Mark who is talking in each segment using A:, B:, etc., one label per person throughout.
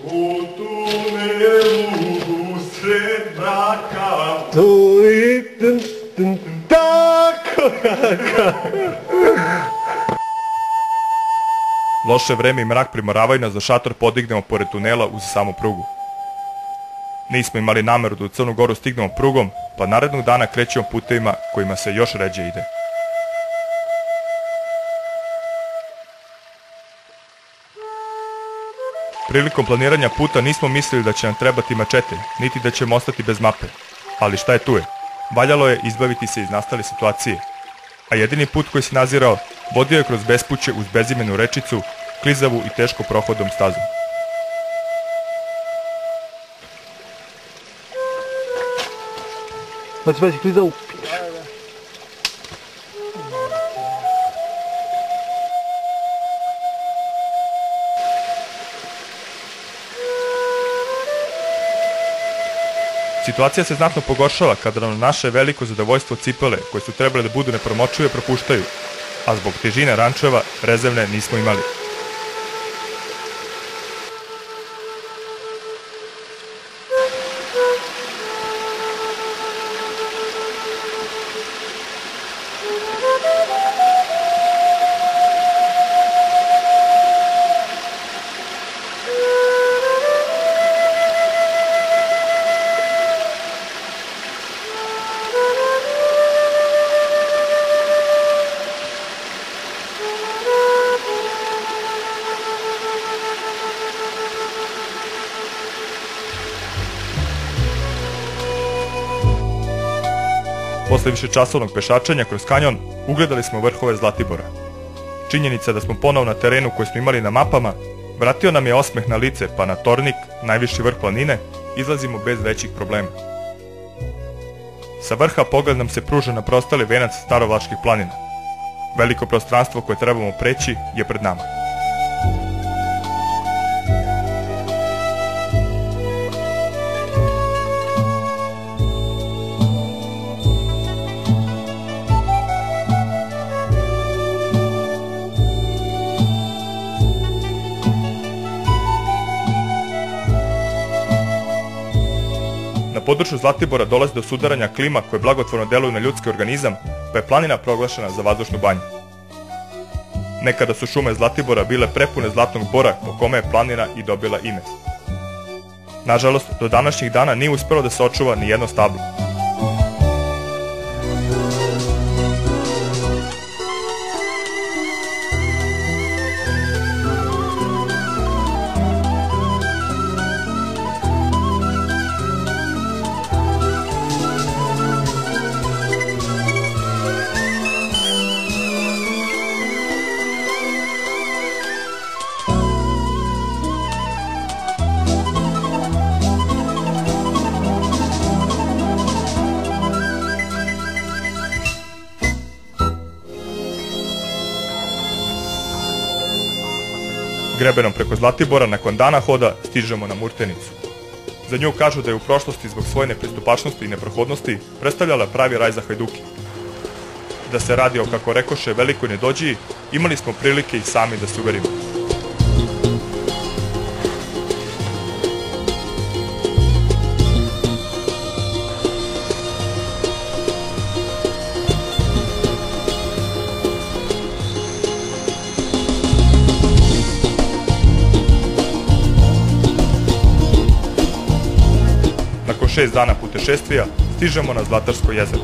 A: U tunelu usred mraka.
B: Tako.
C: Loše vreme i mrak primoravaju nas da šator podignemo pored tunela uz samu prugu. Nismo imali nameru da u Crnu Goru stignemo prugom, pa narednog dana krećemo putevima kojima se još ređe ide. Prilikom planiranja puta nismo mislili da će nam trebati mačete, niti da ćemo ostati bez mape. Ali šta je tu je? Valjalo je izbaviti se iz nastale situacije. A jedini put koji se nazirao vodio je kroz bespuće uz bezimenu rečicu, klizavu i teško prohodom stazom.
B: Baci klizavu.
C: Situacija se znatno pogoršava kada nam naše veliko zadovoljstvo cipele, koje su trebale da budu nepromočive, propuštaju, a zbog težine rančeva rezervne nismo imali. Posle višečasovnog pešačenja kroz kanjon, ugledali smo vrhove Zlatibora. Činjenica da smo ponovo na terenu koji smo imali na mapama, vratio nam je osmeh na lice, pa na Tornik, najviši vrh planine, izlazimo bez većih problema. Sa vrha pogled nam se pruža na prostali venac starovlačkih planina. Veliko prostranstvo koje trebamo preći je pred nama. Na području Zlatibora dolazi do sudaranja klima koje blagotvorno deluju na ljudski organizam, pa je planina proglašena za vazdušnu banju. Nekada su šume Zlatibora bile prepune zlatnog bora, po kome je planina i dobila ime. Nažalost, do današnjih dana nije uspelo da se očuva ni jedno stablo. Grebenom preko Zlatibora nakon dana hoda stižemo na Murtenicu. Za nju kažu da je u prošlosti zbog svoje nepristupačnosti i neprohodnosti predstavljala pravi raj za hajduke. Da se radi o, kako rekoše, velikoj nedođiji, imali smo prilike i sami da se uverimo. Nakon 6 dana putešestvija stižemo na Zlatarsko jezero.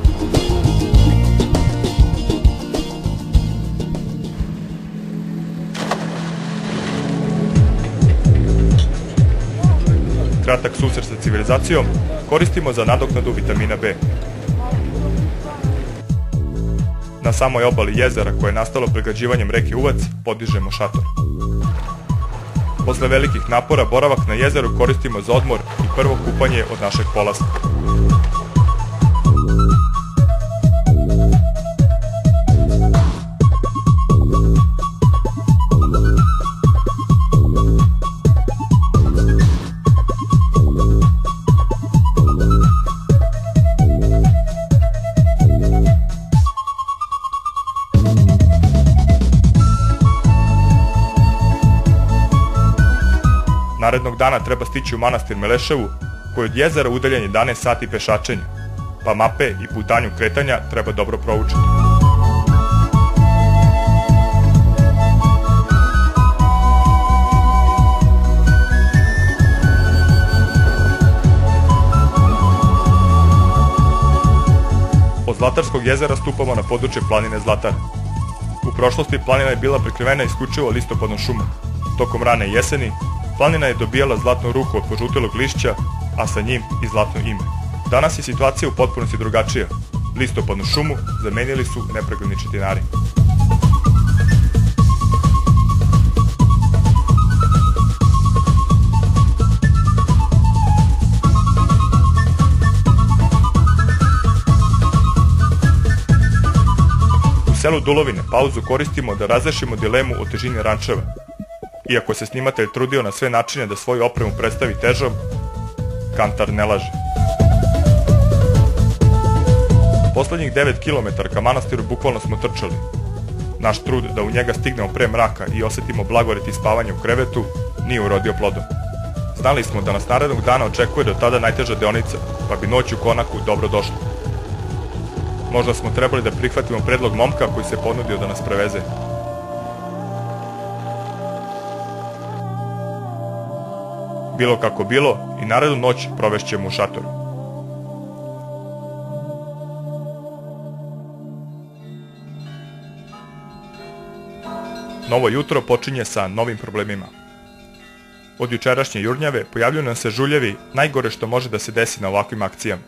C: Kratak susret sa civilizacijom koristimo za nadoknadu vitamina B. Na samoj obali jezera koje je nastalo pregrađivanjem reke Uvac podižemo šator. Posle velikih napora boravak na jezeru koristimo za odmor i prvo kupanje od našeg polaska. Narednog dana treba stići u manastir Meleševu, koji od jezera udaljen 11 sati pešačenja, pa mape i putanju kretanja treba dobro proučiti. Od Zlatarskog jezera stupamo na područje planine Zlatar. U prošlosti planina je bila prekrivena isključivo listopadnom šumom. Tokom rane jeseni, planina je dobijala zlatnu ruku od požutelog lišća, a sa njim i zlatno ime. Danas je situacija u potpunosti drugačija. Listopadnu šumu zamenili su nepregledni četinari. U selu Dulovine pauzu koristimo da razrešimo dilemu o težini rančeva. Iako se snimatelj trudio na sve načine da svoju opremu predstavi težom, kantar ne laže. Poslednjih 9 km ka manastiru bukvalno smo trčali. Naš trud da u njega stignemo pre mraka i osetimo blagoret i spavanje u krevetu nije urodio plodom. Znali smo da nas narednog dana očekuje do tada najteža deonica, pa bi noć u Konaku dobro došla. Možda smo trebali da prihvatimo predlog momka koji se ponudio da nas preveze. Bilo kako bilo, i narednu noć provešćemo u šatoru. Novo jutro počinje sa novim problemima. Od jučerašnje jurnjave pojavljuju nam se žuljevi, najgore što može da se desi na ovakvim akcijama.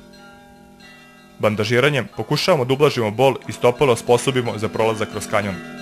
C: Bandažiranjem pokušavamo da ublažimo bol i stopalo osposobimo za prolazak kroz kanjon.